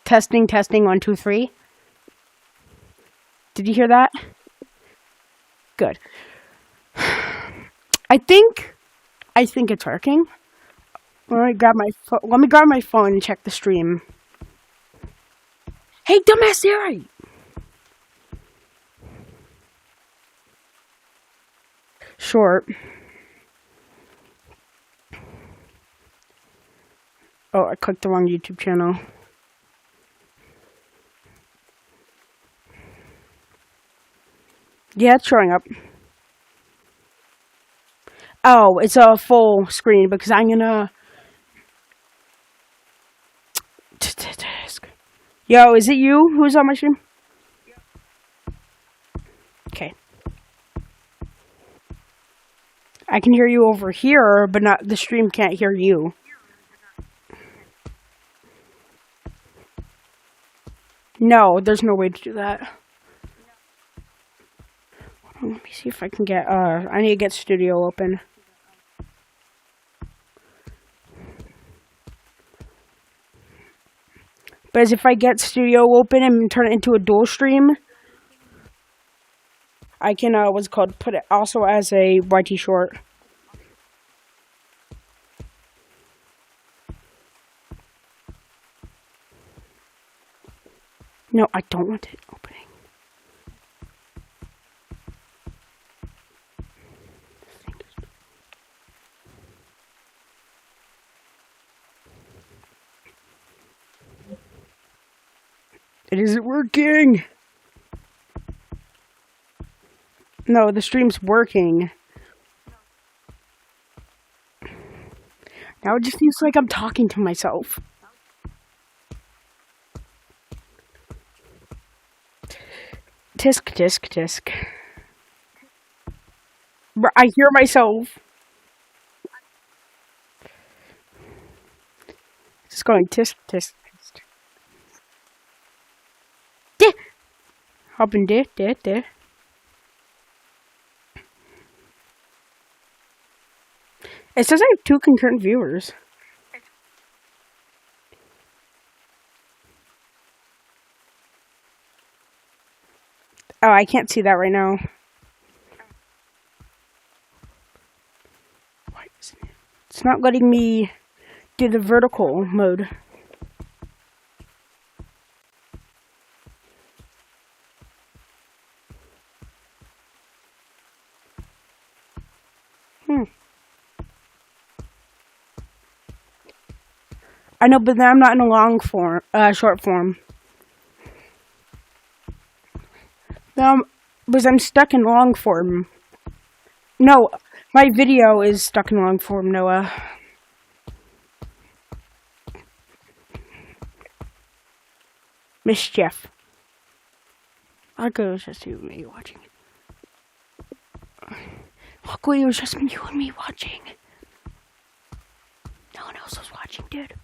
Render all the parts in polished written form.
Testing, testing, 1, 2, 3. Did you hear that? Good. I think it's working. Let me grab my phone and check the stream. Hey, dumbass Siri! Short. Oh, I clicked the wrong YouTube channel. Yeah, it's showing up. Oh, it's a full screen because I'm gonna... Yo, is it you who's on my stream? Okay. I can hear you over here, but not the stream can't hear you. No, there's no way to do that. Let me see if I can get, I need to get Studio open. But as if I get Studio open and turn it into a dual stream, I can, what's it called, put it also as a YT short. No, I don't want it opening. It isn't working. No, the stream's working. Now it just feels like I'm talking to myself. Tisk, tisk, tisk. I hear myself. It's going tisk, tisk, tisk. Deh! Hopping deh, deh, deh. It says I have 2 concurrent viewers. Oh, I can't see that right now. Why isn't it? It's not letting me do the vertical mode. I know, but then I'm not in a long form, short form. Because I'm stuck in long form. No, my video is stuck in long form, Noah. Mischief. Luckily, it was just you and me watching. Luckily, it was just you and me watching. No one else was watching, dude.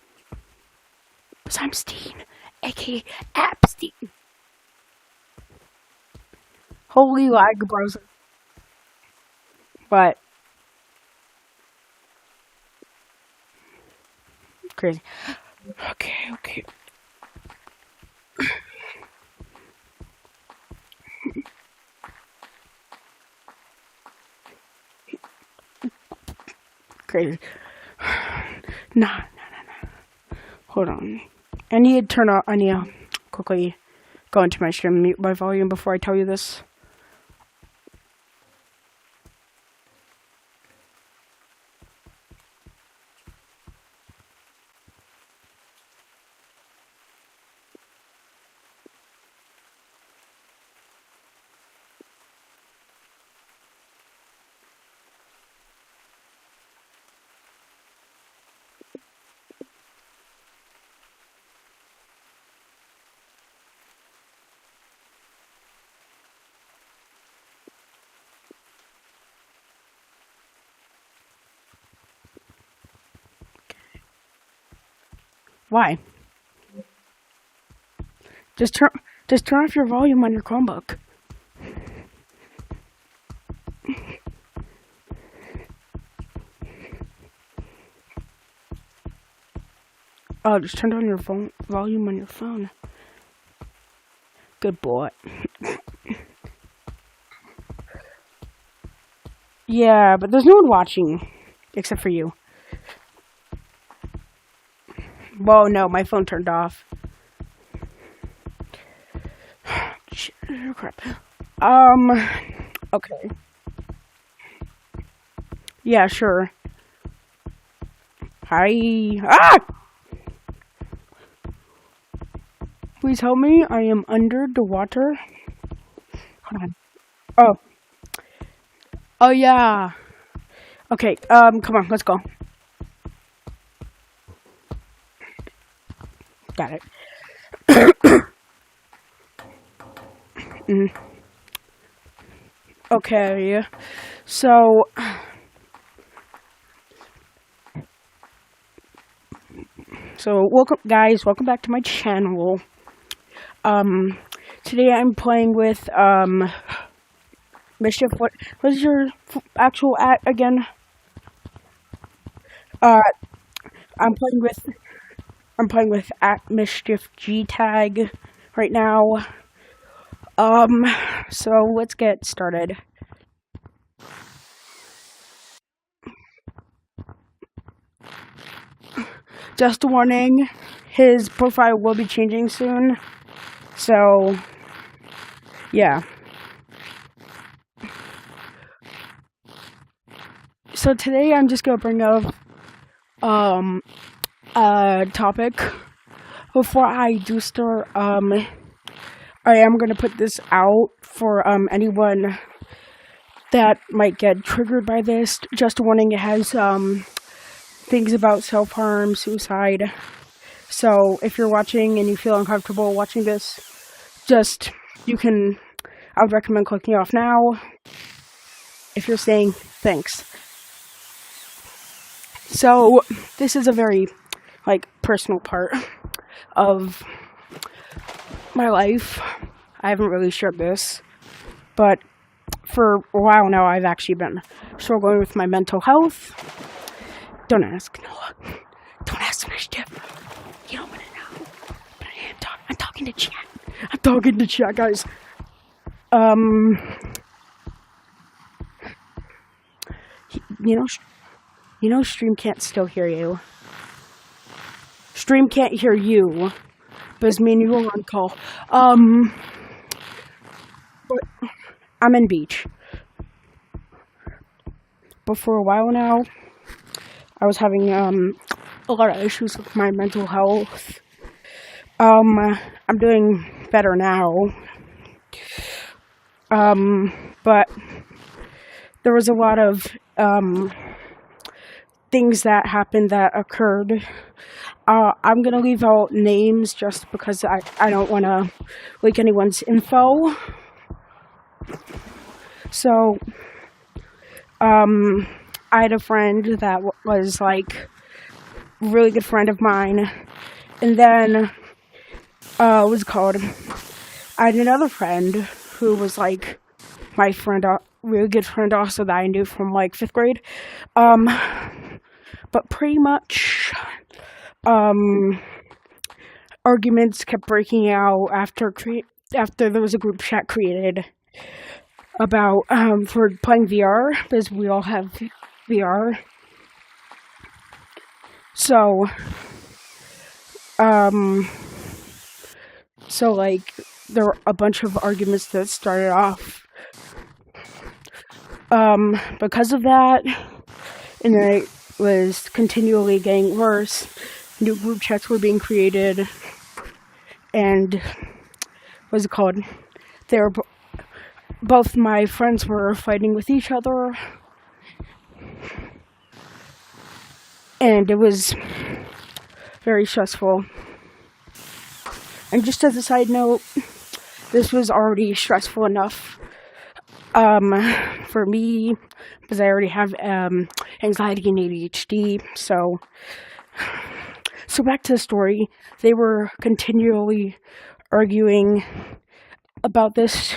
Because I'm Steen, aka Appstein. Holy lag, browser. But crazy. Okay. Crazy. Nah. Hold on. I need to quickly go into my stream and mute my volume before I tell you this. Why? Just turn off your volume on your Chromebook. Oh, just turn down your phone volume on your phone. Good boy. Yeah, but there's no one watching except for you. Whoa, no, my phone turned off. Crap. Okay. Yeah, sure. Hi. Ah! Please help me. I am under the water. Hold on. Oh. Oh, yeah. Okay, come on, let's go. Got it. Okay, so welcome guys, welcome back to my channel. Today I'm playing with Mischief. What is your actual at again? I'm playing with at Mischief Gtag right now. So let's get started. Just a warning, his profile will be changing soon. So, yeah. So today I'm just gonna bring up a topic. Before I do start, I am gonna put this out for anyone that might get triggered by this. Just a warning, it has things about self-harm, suicide. So if you're watching and you feel uncomfortable watching this, I would recommend clicking off now. If you're staying, thanks. So this is a very, personal part of my life. I haven't really shared this, but for a while now I've actually been struggling with my mental health. Don't ask, Noah. Don't ask Mischief. You don't want to know. But I'm talking to chat. I'm talking to chat, guys. Stream can't still hear you. Stream can't hear you, but it's me and you are on call. But I'm in beach. But for a while now, I was having a lot of issues with my mental health. I'm doing better now. But there was a lot of things that happened that occurred. I'm gonna leave out names just because I don't want to leak anyone's info. So, I had a friend that was a really good friend of mine, and then I had another friend who was my friend, really good friend also that I knew from 5th grade. But pretty much, arguments kept breaking out after there was a group chat created about for playing VR, because we all have VR. So there were a bunch of arguments that started off because of that, and then it was continually getting worse. New group chats were being created, and both my friends were fighting with each other, and it was very stressful. And just as a side note, this was already stressful enough for me, because I already have anxiety and ADHD. So back to the story. They were continually arguing about this,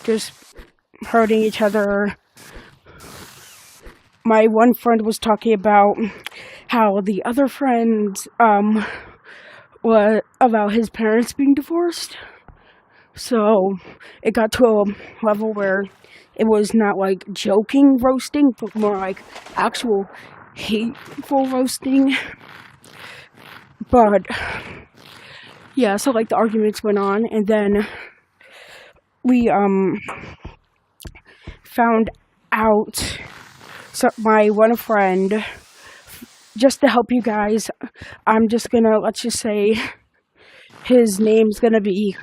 just hurting each other. My one friend was talking about how the other friend about his parents being divorced. So it got to a level where it was not like joking roasting, but more like actual hateful roasting. But yeah, so like the arguments went on, and then we found out. So my one friend, just to help you guys, let's just say his name's gonna be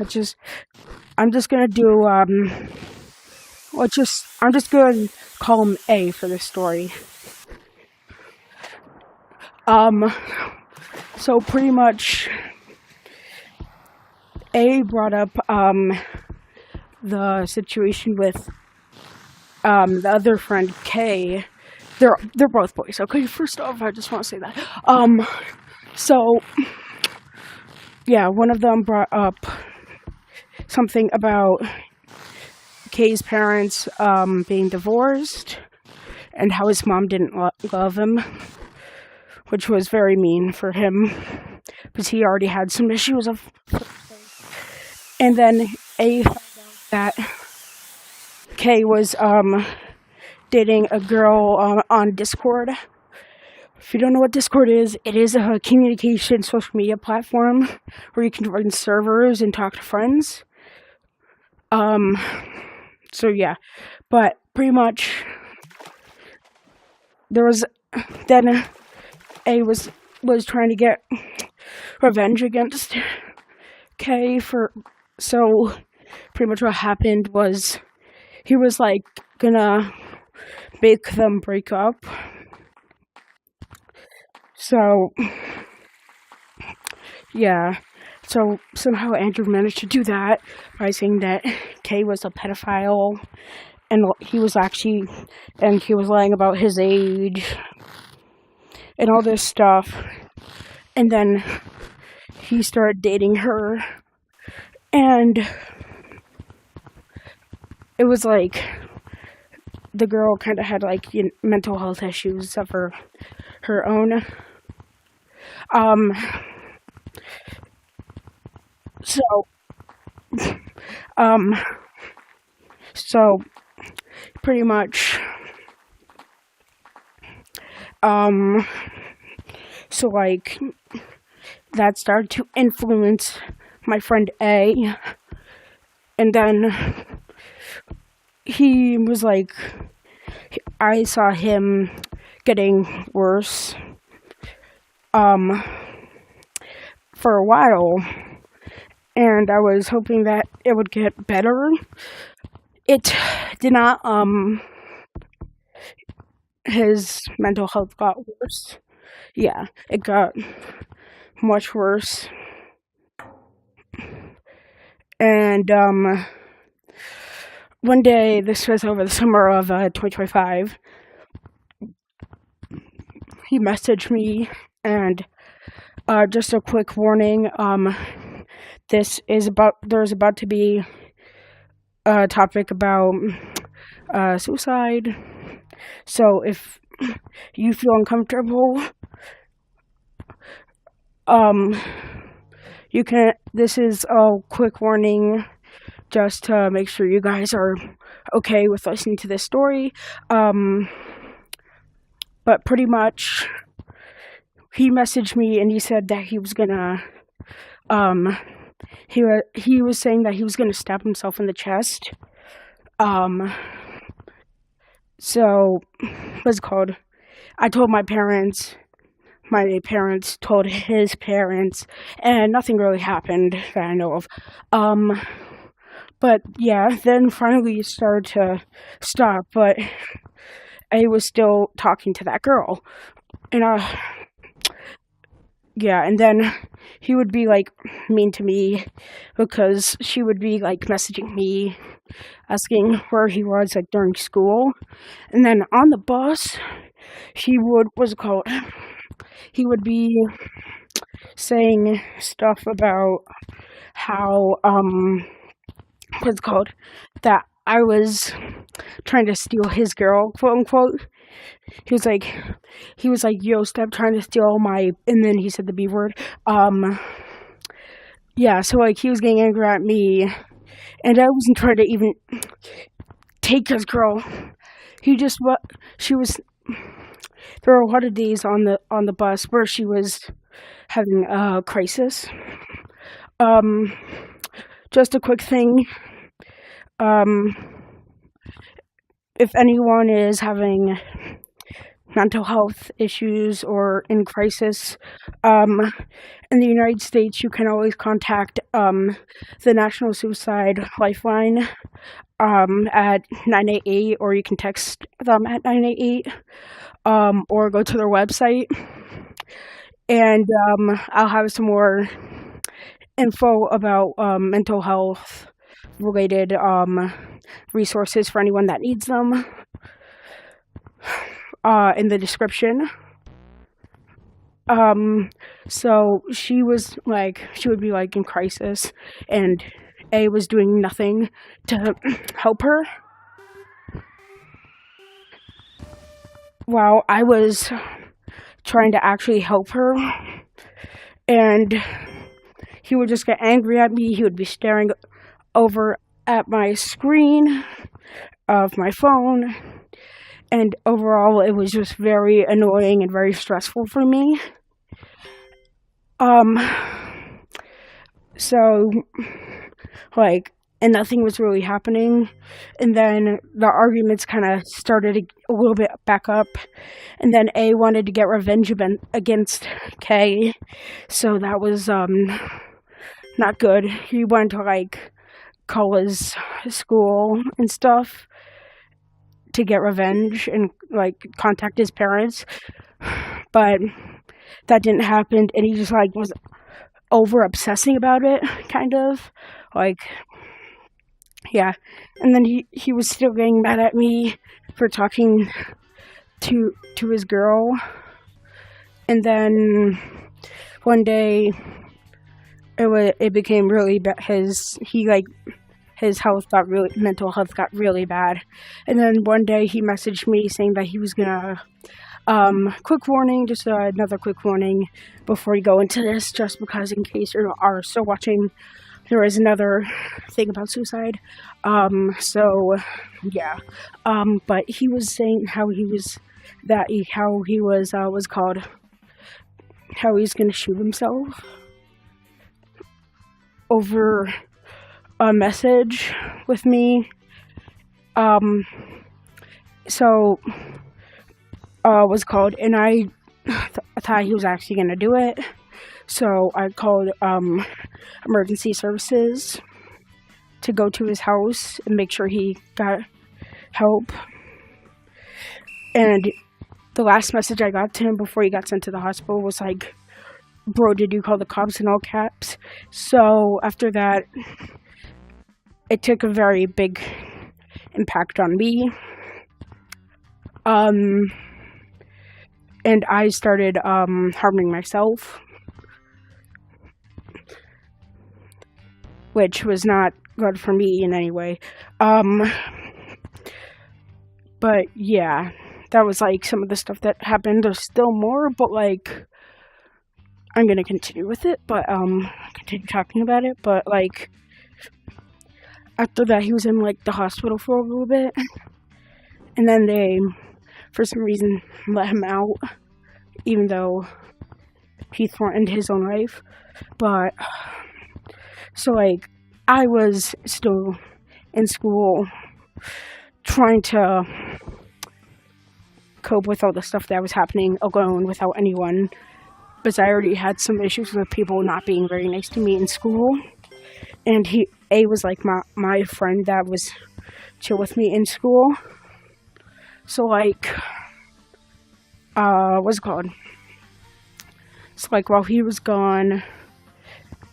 I'm just gonna do I'm just gonna call him A for this story. So pretty much A brought up the situation with the other friend K. They're both boys. Okay, first off, I just want to say that. So yeah, one of them brought up something about K's parents being divorced and how his mom didn't love him, which was very mean for him because he already had some issues of. And then A found out that K was dating a girl on Discord. If you don't know what Discord is, it is a communication social media platform where you can run servers and talk to friends. So yeah, but pretty much there was then A was trying to get revenge against K so pretty much what happened was he was like gonna make them break up. So yeah, so somehow Andrew managed to do that by saying that Kay was a pedophile, and he was lying about his age and all this stuff. And then he started dating her, and it was like the girl kind of had like mental health issues of her own. So pretty much, so like that started to influence my friend A, and then he was like, I saw him getting worse, for a while, and I was hoping that it would get better. It did not. His mental health got worse. Yeah, it got much worse. And one day, this was over the summer of 2025, he messaged me, and just a quick warning, there's about to be a topic about suicide. So if you feel uncomfortable, you can. This is a quick warning, just to make sure you guys are okay with listening to this story. But pretty much, he messaged me and he said that he was gonna, he was saying that he was gonna stab himself in the chest. So, what's it called? I told my parents told his parents, and nothing really happened that I know of. But yeah, then finally it started to stop, but I was still talking to that girl. And yeah, and then he would be like mean to me because she would be like messaging me asking where he was like during school. And then on the bus, he would be saying stuff about how that I was trying to steal his girl, quote unquote. He was like, yo, stop trying to steal my, and then he said the B word. yeah, so like he was getting angry at me, and I wasn't trying to even take his girl. He just what she was. There were a lot of days on the bus where she was having a crisis. Um, just a quick thing. Um, if anyone is having mental health issues or in crisis, in the United States, you can always contact the National Suicide Lifeline at 988, or you can text them at 988, or go to their website. And I'll have some more info about mental health related resources for anyone that needs them in the description. So she would be like in crisis, and A was doing nothing to help her, while I was trying to actually help her. And he would just get angry at me. He would be staring over at my screen of my phone, and overall it was just very annoying and very stressful for me. So like, and nothing was really happening, and then the arguments kind of started a little bit back up, and then A wanted to get revenge against K, so that was not good. He wanted to like call his school and stuff to get revenge and like contact his parents, but that didn't happen, and he just like was over obsessing about it, kind of like, yeah. And then he was still getting mad at me for talking to his girl, and then one day it became really bad. His mental health got really bad, and then one day he messaged me saying that he was gonna quick warning, just another quick warning before you go into this, just because in case you are still watching, there is another thing about suicide. So yeah. But he was saying how he was gonna shoot himself over a message with me. So was called, and I thought he was actually gonna do it. So I called emergency services to go to his house and make sure he got help. And the last message I got to him before he got sent to the hospital was like, "Bro, did you call the cops?" in all caps. So after that, it took a very big impact on me. And I started harming myself, which was not good for me in any way. But yeah, that was like some of the stuff that happened. There's still more, but like, I'm gonna continue with it, but continue talking about it. But like, after that, he was in like the hospital for a little bit, and then they, for some reason, let him out, even though he threatened his own life. But so like, I was still in school trying to cope with all the stuff that was happening alone without anyone, because I already had some issues with people not being very nice to me in school. And A was like my friend that was chill with me in school. So like, what's it called? So like, while he was gone,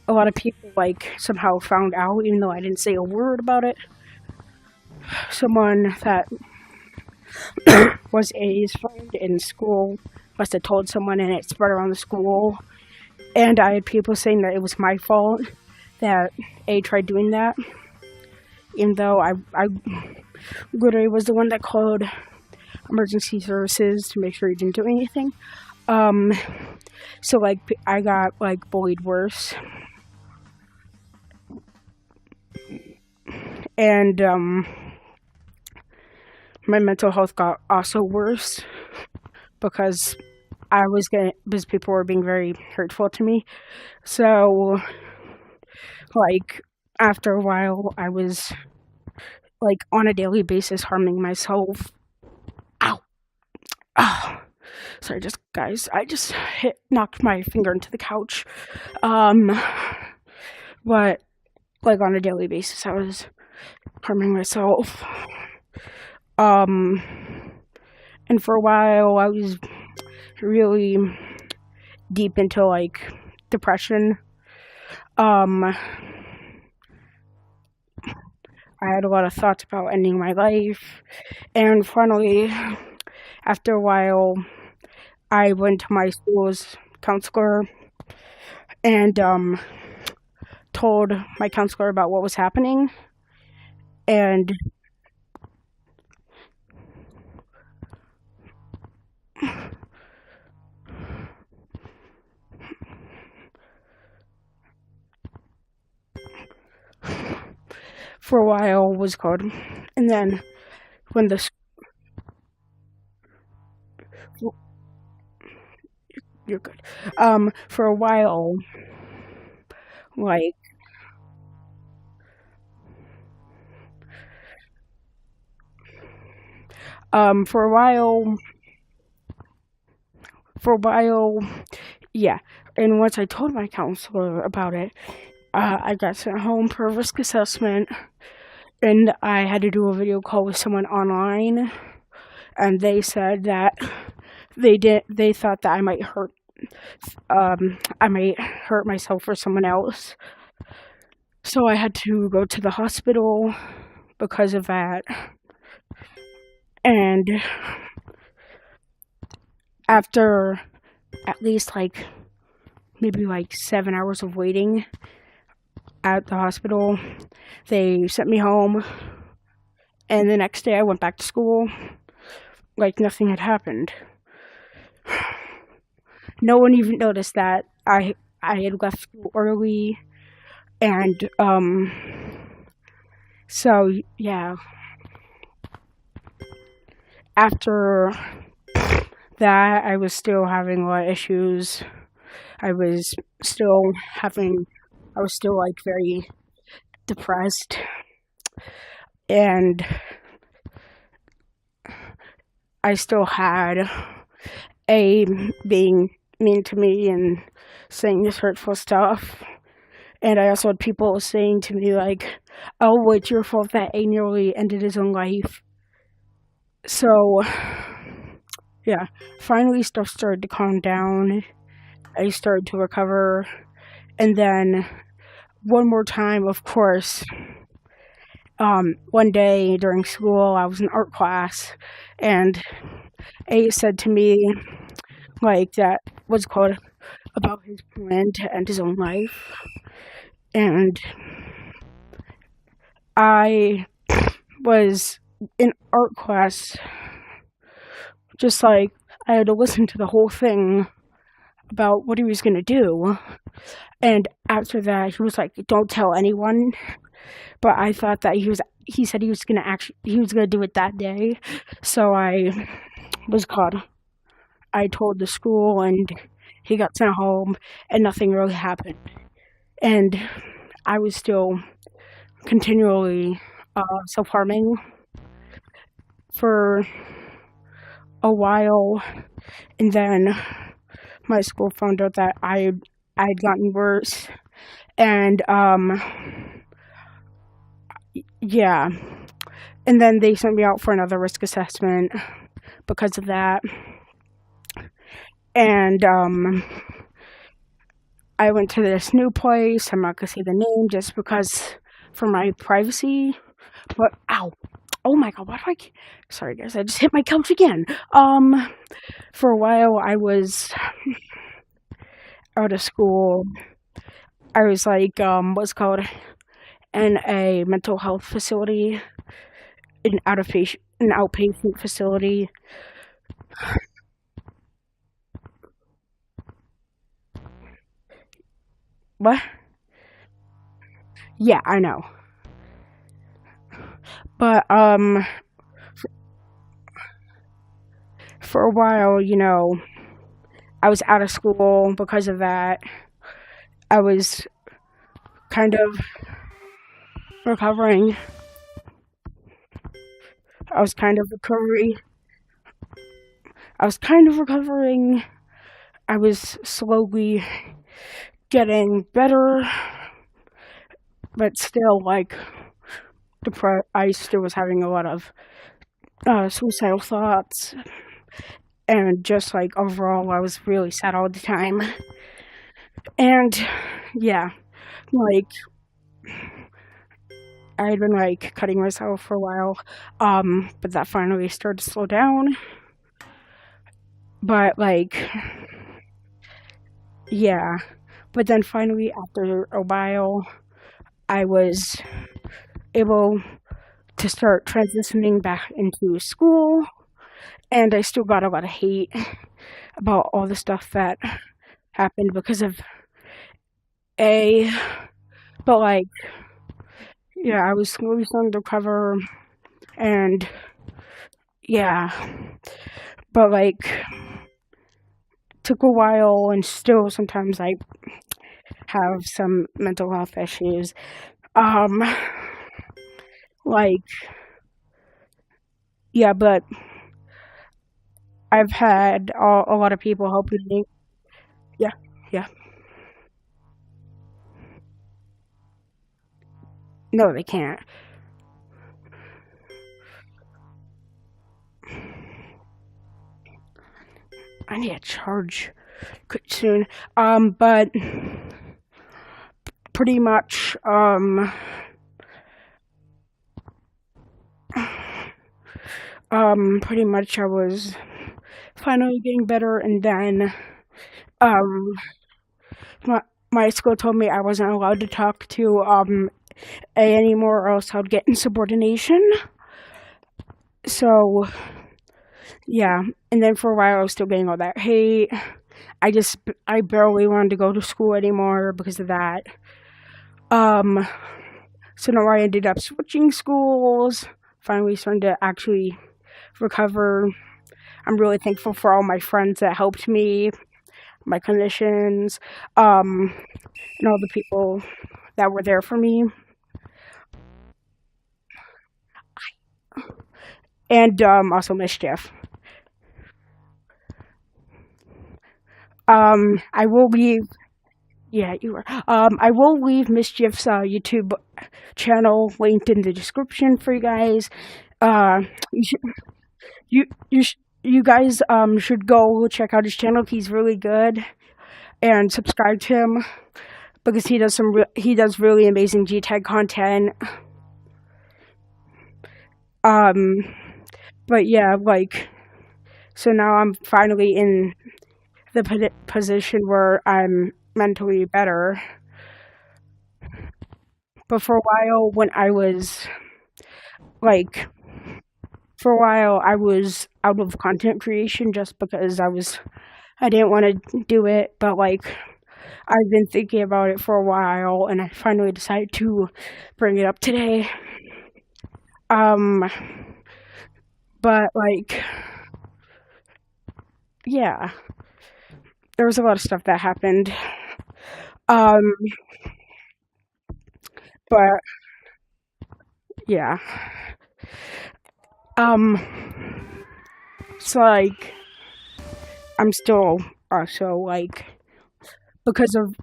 a lot of people like somehow found out, even though I didn't say a word about it. Someone that was A's friend in school must have told someone, and it spread around the school. And I had people saying that it was my fault that A tried doing that, even though I literally was the one that called emergency services to make sure he didn't do anything. So like, I got like bullied worse. and my mental health got also worse because because people were being very hurtful to me. So, like, after a while, I was like on a daily basis harming myself. Ow! Oh, sorry, just guys, I just knocked my finger into the couch. Um, but like on a daily basis, I was harming myself. Um, and for a while, I was really deep into like depression. I had a lot of thoughts about ending my life, and finally, after a while, I went to my school's counselor and told my counselor about what was happening. And for a while was called, and then when the you're good. For a while, like for a while, for a while, yeah. And once I told my counselor about it, I got sent home for a risk assessment, and I had to do a video call with someone online, and they said that they thought that I might hurt myself or someone else. So I had to go to the hospital because of that. And after at least like maybe like 7 hours of waiting at the hospital, they sent me home. And the next day I went back to school like nothing had happened. No one even noticed that I had left school early, and so yeah, after that I was still having a lot of issues. I was still having I was still like very depressed, and I still had a being mean to me and saying this hurtful stuff. And I also had people saying to me like, "Oh, well, it's your fault that A nearly ended his own life." So yeah, finally stuff started to calm down. I started to recover, and then one more time, of course. One day during school, I was in art class, and A said to me, like, that was called about his plan to end his own life. And I was in art class, just like, I had to listen to the whole thing about what he was going to do. And after that, he was like, "Don't tell anyone." But I thought that he said he was going to do it that day. So I was caught. I told the school, and he got sent home, and nothing really happened. And I was still continually self-harming for a while, and then my school found out that I'd gotten worse, and yeah, and then they sent me out for another risk assessment because of that, and I went to this new place. I'm not gonna say the name just because for my privacy. But ow, oh my god, why do sorry guys, I just hit my couch again. For a while I was out of school. I was like what's called in a mental health facility, an outpatient facility. What? Yeah, I know. But for a while, I was out of school because of that. I was kind of recovering. I was kind of recovering. I was kind of recovering. I was slowly getting better, but still, like, I still was having a lot of suicidal thoughts, and just like overall, I was really sad all the time. And yeah, like I had been like cutting myself for a while, but that finally started to slow down. But like, yeah, but then finally, after a while, I was able to start transitioning back into school, and I still got a lot of hate about all the stuff that happened because of A. But like, yeah, I was slowly starting to recover, and yeah, but like, took a while, and still sometimes I have some mental health issues. Um, like, yeah, but I've had a lot of people helping me. Yeah, yeah. No, they can't. I need to charge soon. But pretty much, pretty much I was finally getting better, and then, um, my school told me I wasn't allowed to talk to, A anymore, or else I'd get insubordination. So, yeah. And then for a while, I was still getting all that hate. I barely wanted to go to school anymore because of that. Um, so now I ended up switching schools, finally starting to actually recover. I'm really thankful for all my friends that helped me, my clinicians, and all the people that were there for me. And also Mischief. I will leave. Yeah, you are. I will leave Mischief's YouTube channel linked in the description for you guys. Uh, you should, you guys should go check out his channel. He's really good, and subscribe to him because he does really amazing Gtag content. Um, but yeah, like, so now I'm finally in the position where I'm mentally better. But for a while, like, for a while, I was out of content creation just because I didn't want to do it. But like, I've been thinking about it for a while, and I finally decided to bring it up today. Um, but like, yeah, there was a lot of stuff that happened. Um, but yeah. Um, so like, I'm still also like, because of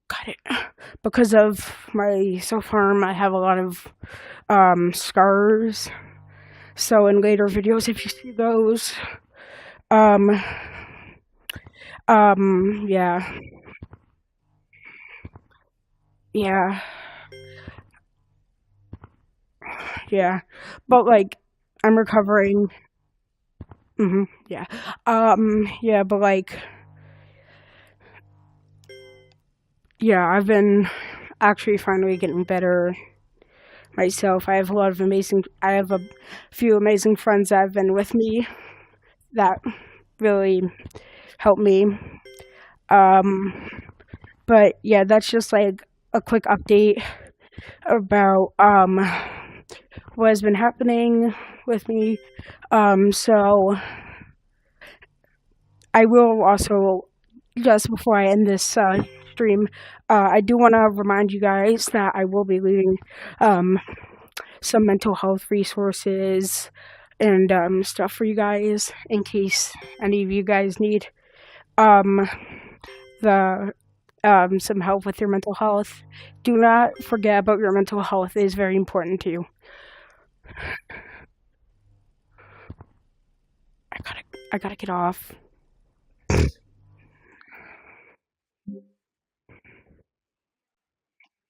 got it because of my self harm, I have a lot of scars. So in later videos, if you see those, um, yeah, yeah, yeah, but like, I'm recovering. Yeah, yeah, but like, yeah, I've been actually finally getting better myself. I have a few amazing friends that have been with me that really helped me. Um, but yeah, that's just like a quick update about what has been happening with me. So I will also, just before I end this stream, I do want to remind you guys that I will be leaving some mental health resources and stuff for you guys in case any of you guys need um, the some help with your mental health. Do not forget about your mental health. It is very important to you. I gotta get off.